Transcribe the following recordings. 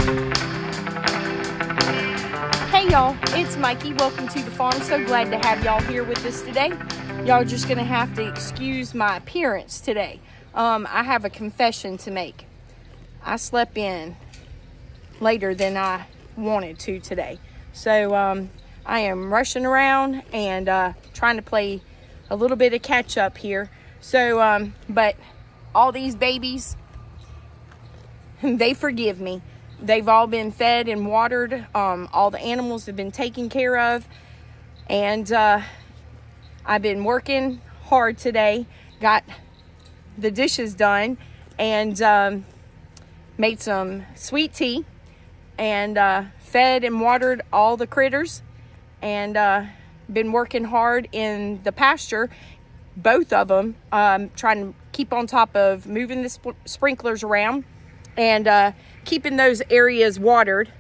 Hey y'all, it's Mikey. Welcome to the farm. So glad to have y'all here with us today. Y'all just gonna have to excuse my appearance today. I have a confession to make. I slept in later than I wanted to today. So I am rushing around and trying to play a little bit of catch up here. So, but all these babies, they forgive me. They've all been fed and watered. All the animals have been taken care of. And I've been working hard today. Got the dishes done and made some sweet tea and fed and watered all the critters. And been working hard in the pasture, both of them, trying to keep on top of moving the sprinklers around and keeping those areas watered.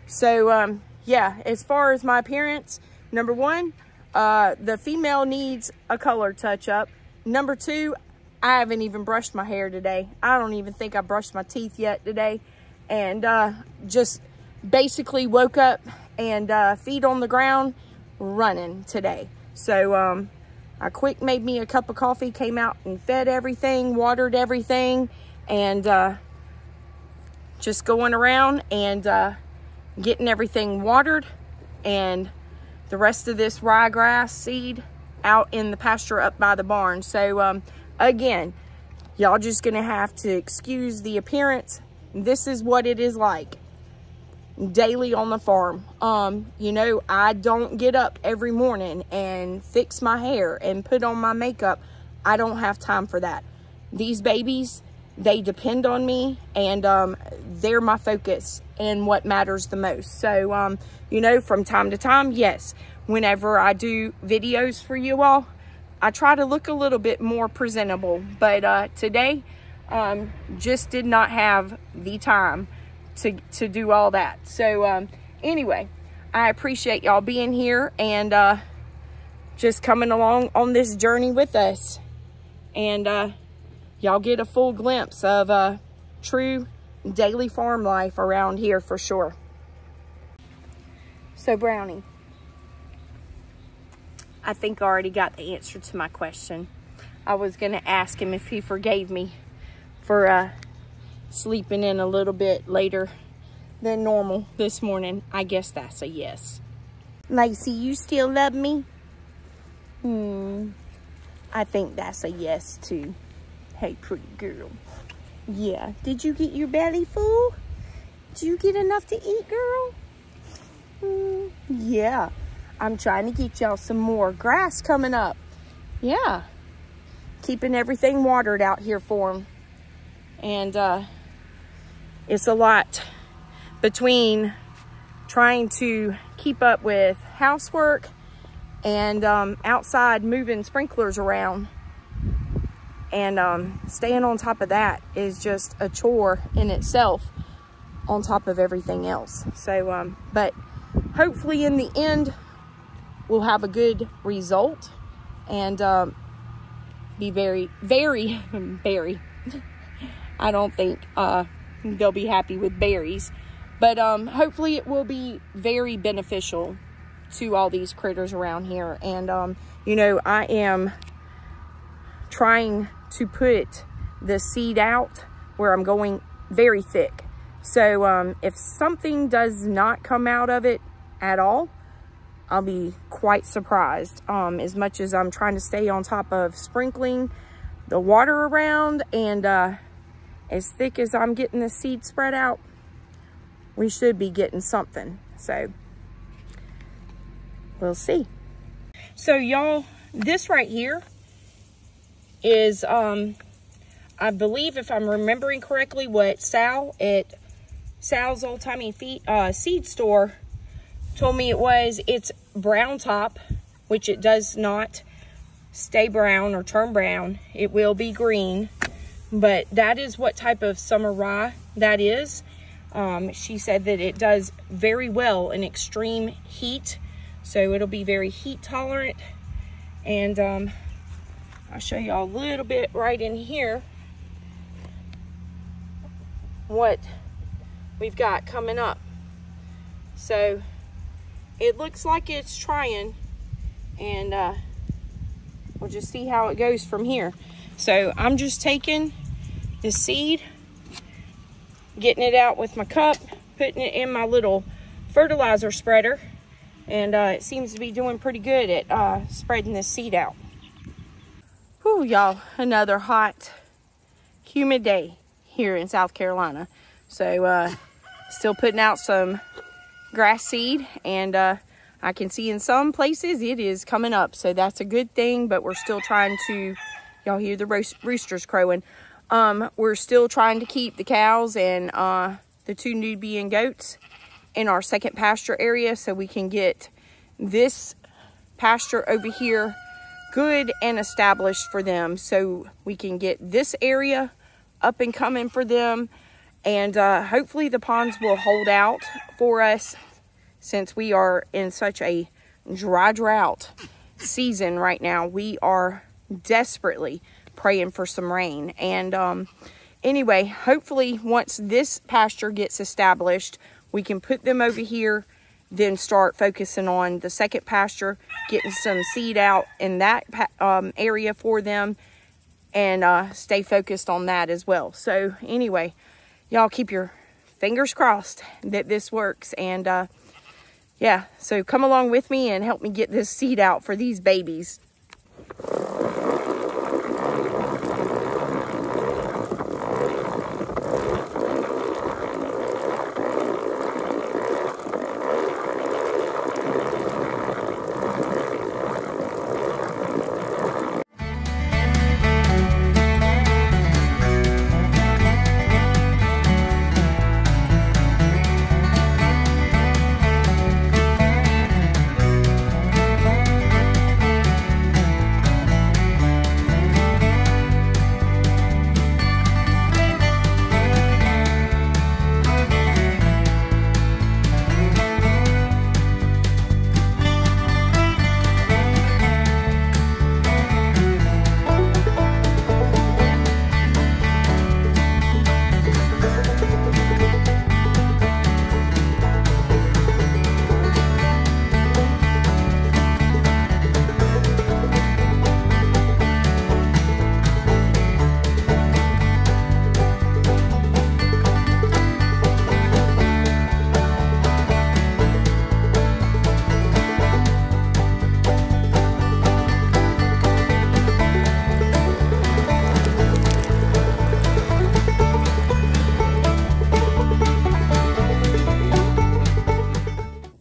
So yeah, as far as my appearance, number one, the female needs a color touch up. Number two, I haven't even brushed my hair today. I don't even think I brushed my teeth yet today. And just basically woke up and feet on the ground running today. So I quick made me a cup of coffee, came out and fed everything, watered everything, and just going around and getting everything watered and the rest of this ryegrass seed out in the pasture up by the barn. So again, y'all just gonna have to excuse the appearance. This is what it is like daily on the farm. You know, I don't get up every morning and fix my hair and put on my makeup. I don't have time for that. These babies, they depend on me, and they're my focus and what matters the most. So, you know, from time to time, yes, whenever I do videos for you all, I try to look a little bit more presentable. But today, just did not have the time to do all that. So, anyway, I appreciate y'all being here and just coming along on this journey with us. And y'all get a full glimpse of true daily farm life around here for sure. So Brownie, I think I already got the answer to my question. I was gonna ask him if he forgave me for sleeping in a little bit later than normal this morning. I guess that's a yes. Lacey, you still love me? I think that's a yes too. Hey, pretty girl. Yeah. Did you get your belly full? Did you get enough to eat, girl? Yeah. I'm trying to get y'all some more grass coming up. Yeah. Keeping everything watered out here for them. And it's a lot between trying to keep up with housework and outside moving sprinklers around. And staying on top of that is just a chore in itself on top of everything else. So, but hopefully in the end, we'll have a good result and be very, very, very, I don't think they'll be happy with berries. But hopefully it will be very beneficial to all these critters around here. And, you know, I am trying to put the seed out where I'm going very thick. So if something does not come out of it at all, I'll be quite surprised. As much as I'm trying to stay on top of sprinkling the water around and as thick as I'm getting the seed spread out, we should be getting something. So we'll see. So y'all, this right here is, I believe if I'm remembering correctly, what Sal at Sal's Old Timey Seed Store told me it was. It's brown top, which it does not stay brown or turn brown. It will be green, but that is what type of summer rye that is. She said that it does very well in extreme heat, so it'll be very heat tolerant. And I'll show y'all a little bit right in here what we've got coming up. So it looks like it's trying, and we'll just see how it goes from here. So I'm just taking the seed, getting it out with my cup, putting it in my little fertilizer spreader, and it seems to be doing pretty good at spreading this seed out. Whew, y'all, another hot, humid day here in South Carolina. So still putting out some grass seed, and I can see in some places it is coming up, so that's a good thing. But we're still trying to, y'all hear the roosters crowing, we're still trying to keep the cows and the 2 Nubian goats in our second pasture area, so we can get this pasture over here good and established for them, so we can get this area up and coming for them. And hopefully the ponds will hold out for us, since we are in such a drought season right now. We are desperately praying for some rain. And anyway, hopefully once this pasture gets established, we can put them over here, then start focusing on the second pasture, getting some seed out in that area for them, and stay focused on that as well. So anyway, y'all keep your fingers crossed that this works. And yeah, so come along with me and help me get this seed out for these babies.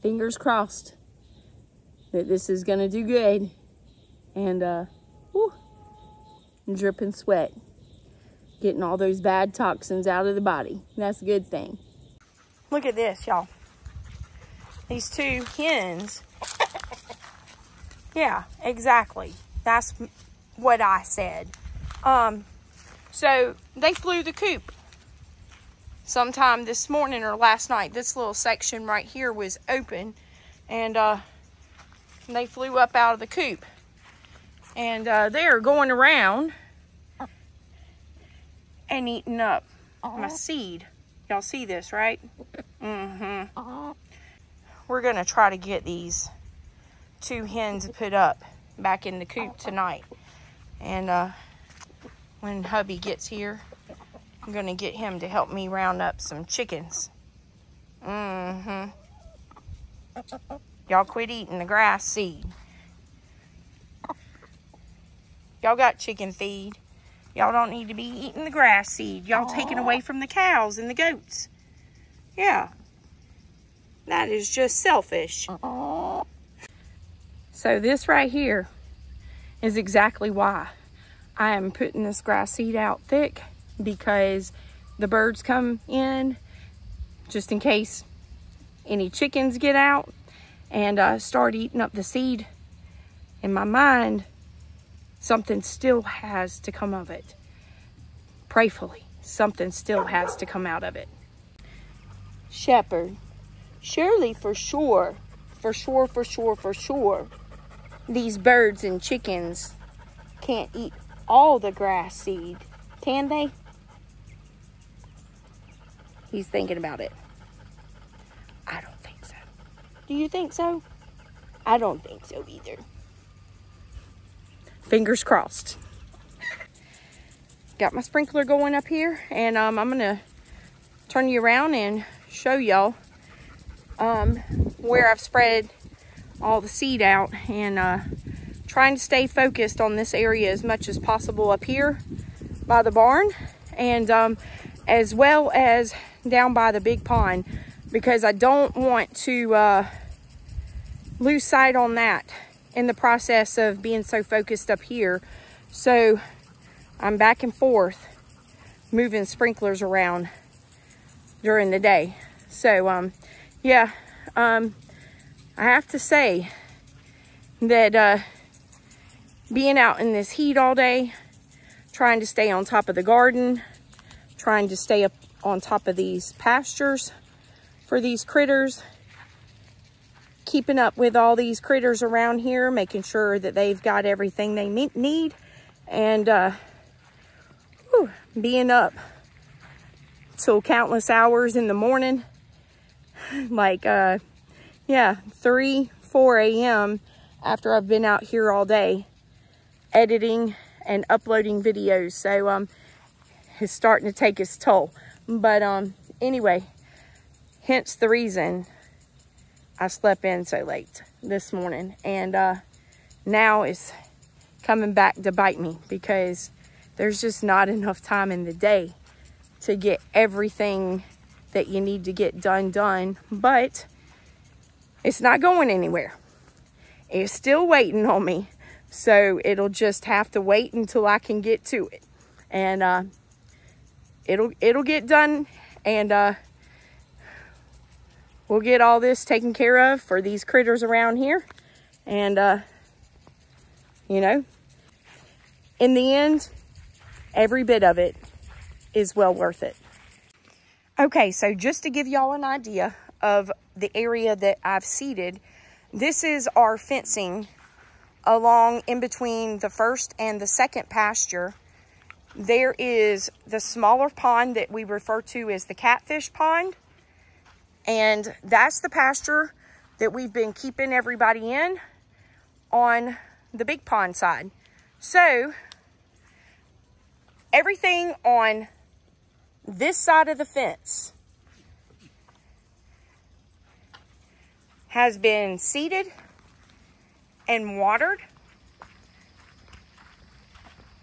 Fingers crossed that this is gonna do good. And whew, dripping sweat, getting all those bad toxins out of the body. That's a good thing. Look at this, y'all. These 2 hens. Yeah, exactly. That's what I said. So they flew the coop sometime this morning or last night. This little section right here was open, and they flew up out of the coop, and they are going around and eating up my seed. Y'all see this, right? We're gonna try to get these 2 hens put up back in the coop tonight, and when hubby gets here, I'm gonna get him to help me round up some chickens. Y'all quit eating the grass seed. Y'all got chicken feed. Y'all don't need to be eating the grass seed. Y'all taking away from the cows and the goats. Yeah. That is just selfish. So this right here is exactly why I am putting this grass seed out thick, because the birds come in just in case any chickens get out and start eating up the seed. In my mind, something still has to come of it. Prayfully, something still has to come out of it. Shepherd, surely for sure, these birds and chickens can't eat all the grass seed, can they? He's thinking about it. Do you think so? I don't think so either. Fingers crossed. Got my sprinkler going up here, and I'm gonna turn you around and show y'all where I've spread all the seed out, and trying to stay focused on this area as much as possible up here by the barn, and as well as down by the big pond, because I don't want to lose sight on that in the process of being so focused up here. So I'm back and forth moving sprinklers around during the day. So yeah, I have to say that being out in this heat all day, trying to stay on top of the garden, trying to stay up on top of these pastures for these critters, keeping up with all these critters around here, making sure that they've got everything they need, and being up till countless hours in the morning, like yeah, 3, 4 a.m. after I've been out here all day editing and uploading videos. So it's starting to take its toll. But anyway, hence the reason I slept in so late this morning, and now it's coming back to bite me, because there's just not enough time in the day to get everything that you need to get done. But it's not going anywhere. It's still waiting on me, so it'll just have to wait until I can get to it, and it'll get done, and we'll get all this taken care of for these critters around here. And you know, in the end, every bit of it is well worth it. Okay, so just to give y'all an idea of the area that I've seeded, this is our fencing along in between the first and the second pasture. There is the smaller pond that we refer to as the catfish pond, and that's the pasture that we've been keeping everybody in on the big pond side. So everything on this side of the fence has been seeded and watered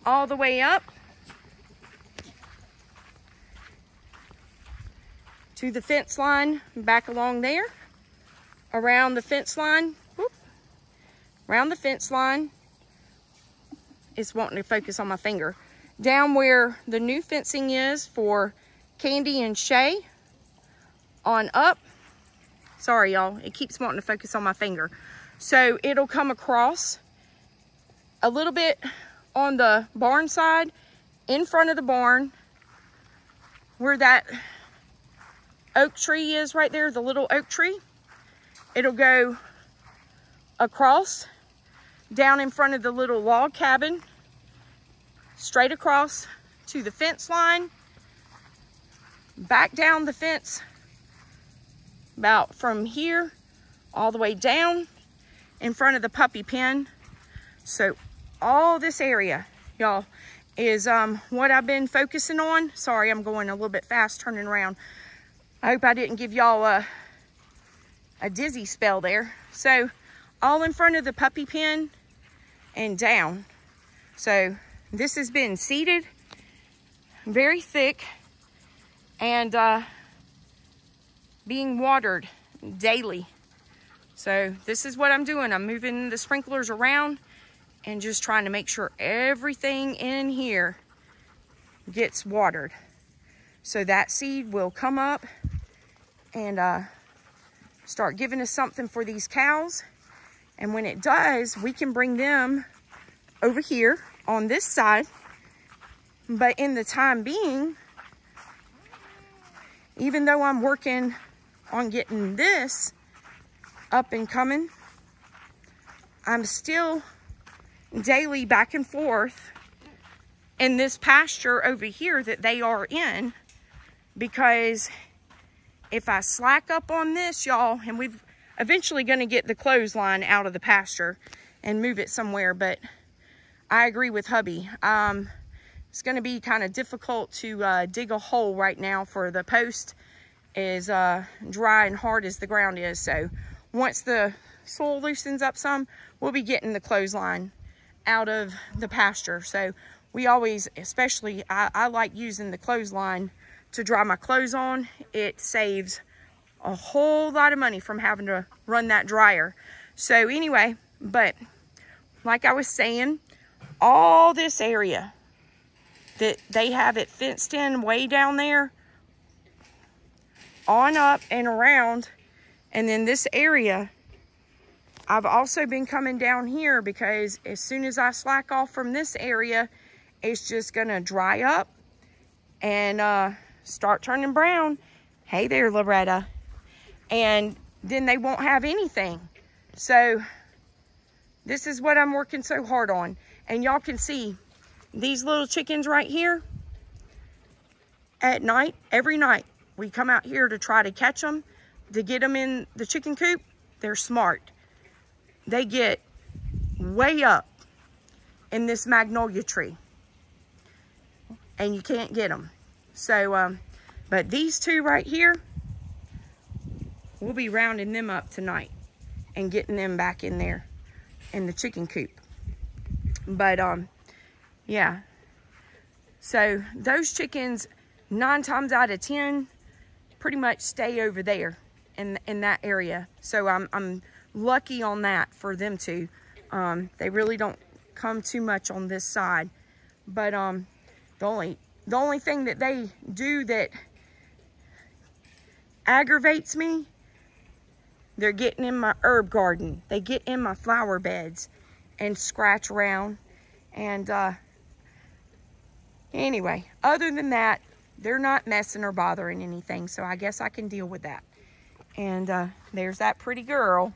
all the way up to the fence line, back along there, around the fence line, whoop, around the fence line. It's wanting to focus on my finger. Down where the new fencing is for Candy and Shay, on up. Sorry, y'all, it keeps wanting to focus on my finger. So it'll come across a little bit on the barn side, in front of the barn, where that oak tree is right there, the little oak tree. It'll go across, down in front of the little log cabin, straight across to the fence line, back down the fence, about from here all the way down in front of the puppy pen. So all this area, y'all, is what I've been focusing on. Sorry, I'm going a little bit fast turning around. I hope I didn't give y'all a dizzy spell there. So all in front of the puppy pen and down. So this has been seeded very thick and being watered daily. So this is what I'm doing. I'm moving the sprinklers around and just trying to make sure everything in here gets watered. So that seed will come up and start giving us something for these cows. And when it does, we can bring them over here on this side. But in the time being, even though I'm working on getting this up and coming, I'm still daily back and forth in this pasture over here that they are in, because if I slack up on this, y'all, and eventually going to get the clothesline out of the pasture and move it somewhere, but I agree with hubby. It's going to be kind of difficult to dig a hole right now for the post, as dry and hard as the ground is. So once the soil loosens up some, we'll be getting the clothesline out of the pasture. So we always, especially I like using the clothesline to dry my clothes on. It saves a whole lot of money from having to run that dryer. So anyway, but like I was saying, all this area that they have it fenced in way down there, on up and around, and then this area, I've also been coming down here because as soon as I slack off from this area, it's just gonna dry up and start turning brown. Hey there, Loretta. And then they won't have anything. So this is what I'm working so hard on. And y'all can see these little chickens right here. At night, every night, we come out here to try to catch them, to get them in the chicken coop. They're smart. They get way up in this magnolia tree, and you can't get them. So, but these two right here, we'll be rounding them up tonight and getting them back in there in the chicken coop. But, yeah. So those chickens, 9 times out of 10, pretty much stay over there in that area. So I'm lucky on that for them to. They really don't come too much on this side. But the only thing that they do that aggravates me, they're getting in my herb garden. They get in my flower beds and scratch around. And anyway, other than that, they're not messing or bothering anything. So I guess I can deal with that. And there's that pretty girl.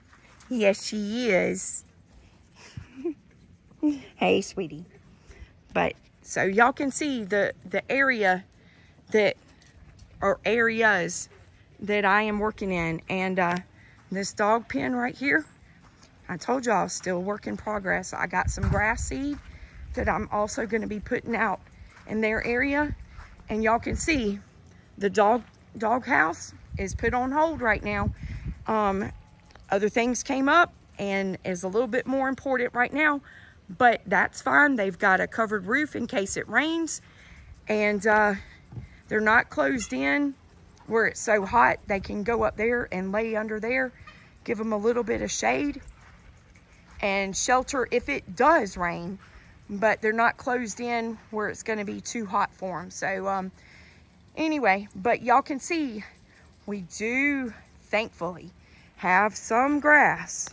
Yes, she is. Hey, sweetie. But so y'all can see the area that, or areas that I am working in. And this dog pen right here, I told y'all, still work in progress. I got some grass seed that I'm also going to be putting out in their area. And y'all can see the dog house is put on hold right now. Other things came up and is a little bit more important right now, but that's fine. They've got a covered roof in case it rains, and they're not closed in where it's so hot. They can go up there and lay under there, give them a little bit of shade and shelter if it does rain, but they're not closed in where it's going to be too hot for them. So anyway, but y'all can see we do thankfully have some grass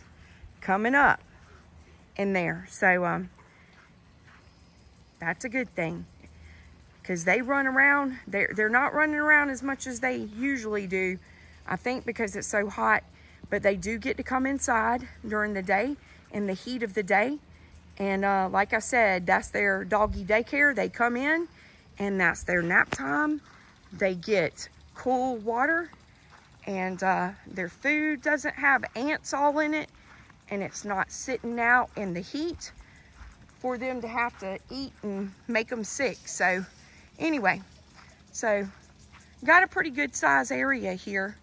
coming up in there. So that's a good thing, because they run around. They're not running around as much as they usually do, I think, because it's so hot, but they do get to come inside during the day in the heat of the day. And like I said, that's their doggy daycare. They come in and that's their nap time. They get cool water, and their food doesn't have ants all in it, and it's not sitting out in the heat for them to have to eat and make them sick. So anyway, so got a pretty good size area here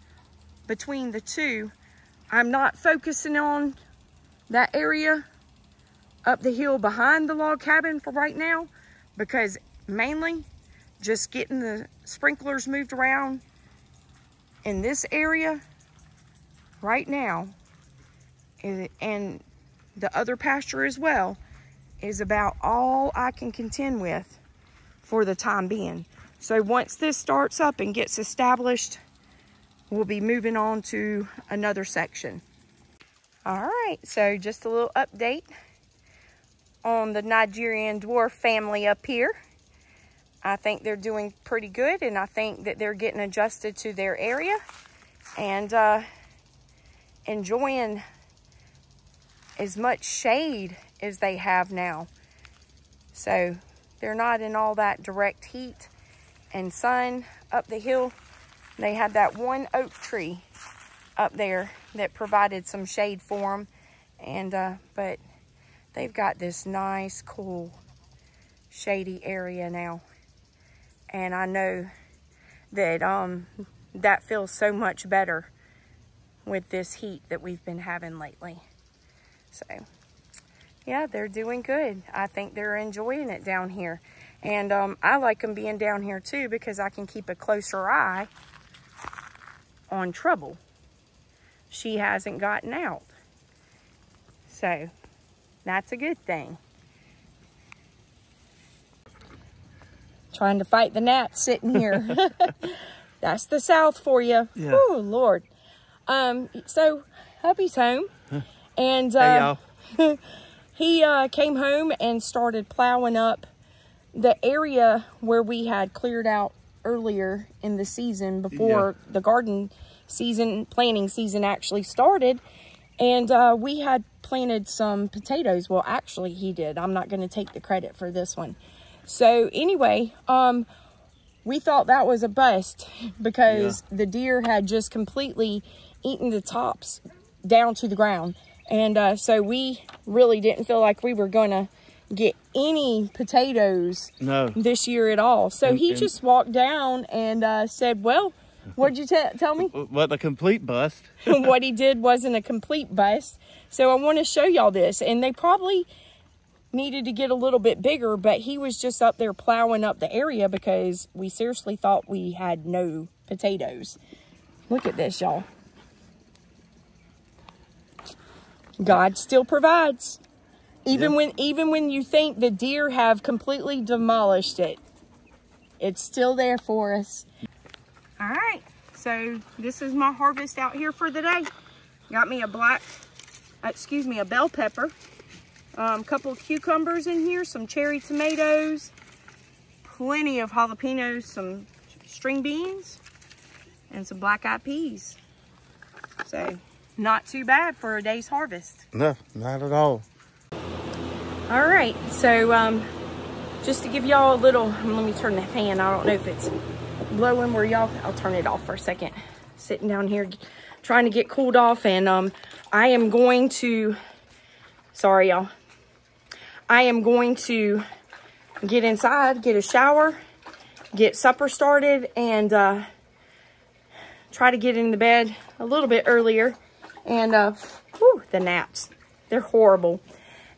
between the two. I'm not focusing on that area up the hill behind the log cabin for right now, because mainly just getting the sprinklers moved around in this area right now, and the other pasture as well, is about all I can contend with for the time being. So once this starts up and gets established, we'll be moving on to another section. All right, so just a little update on the Nigerian dwarf family up here. I think they're doing pretty good, and I think that they're getting adjusted to their area and enjoying as much shade as they have now. So they're not in all that direct heat and sun up the hill. They had that one oak tree up there that provided some shade for them. And but they've got this nice, cool, shady area now. And I know that that feels so much better with this heat that we've been having lately. So yeah, they're doing good. I think they're enjoying it down here. And I like them being down here too, because I can keep a closer eye on Trouble. She hasn't gotten out. So that's a good thing. Trying to fight the gnats sitting here. That's the South for you. Yeah. Oh, Lord. So hubby's home. And hey, y'all. he came home and started plowing up the area where we had cleared out earlier in the season before the garden season, planting season actually started. And we had planted some potatoes. Well, actually he did. I'm not going to take the credit for this one. So anyway, we thought that was a bust because the deer had just completely eaten the tops down to the ground. And so we really didn't feel like we were going to get any potatoes this year at all. So he just walked down and said, well, what'd you tell me? What, a complete bust. What he did wasn't a complete bust. So I want to show y'all this. And they probably needed to get a little bit bigger, but he was just up there plowing up the area because we seriously thought we had no potatoes. Look at this, y'all. God still provides. Even when you think the deer have completely demolished it, it's still there for us. All right, so this is my harvest out here for the day. Got me a a bell pepper, a couple of cucumbers in here, some cherry tomatoes, plenty of jalapenos, some string beans, and some black-eyed peas. So not too bad for a day's harvest. No, not at all. All right, so just to give y'all a little, let me turn the fan. I don't know if it's blowing where y'all, I'll turn it off for a second. Sitting down here trying to get cooled off, and I am going to, sorry y'all, I am going to get inside, get a shower, get supper started, and try to get into bed a little bit earlier. And whew, the gnats, they're horrible.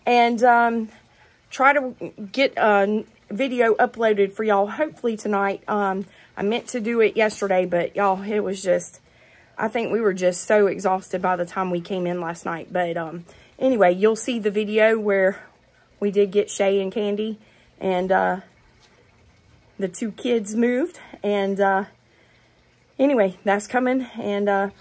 And try to get a video uploaded for y'all hopefully tonight. I meant to do it yesterday, but y'all, it was just, I think we were just so exhausted by the time we came in last night. But anyway, you'll see the video where we did get Shay and Candy, and the two kids moved. And anyway, that's coming, and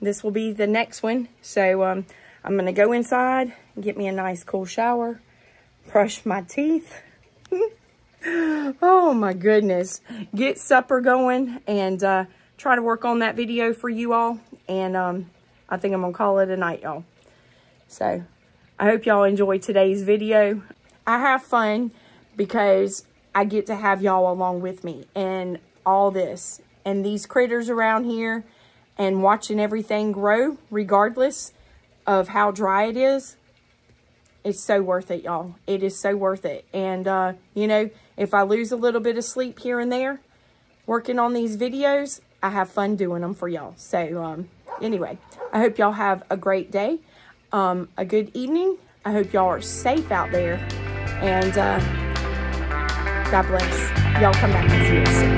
this will be the next one. So I'm going to go inside and get me a nice cool shower, brush my teeth. Oh my goodness. Get supper going, and try to work on that video for you all. And I think I'm going to call it a night, y'all. So I hope y'all enjoyed today's video. I have fun because I get to have y'all along with me and all this and these critters around here, and watching everything grow regardless of how dry it is. It's so worth it, y'all. It is so worth it. And, you know, if I lose a little bit of sleep here and there working on these videos, I have fun doing them for y'all. So, anyway, I hope y'all have a great day, a good evening. I hope y'all are safe out there. And God bless. Y'all come back and see us soon.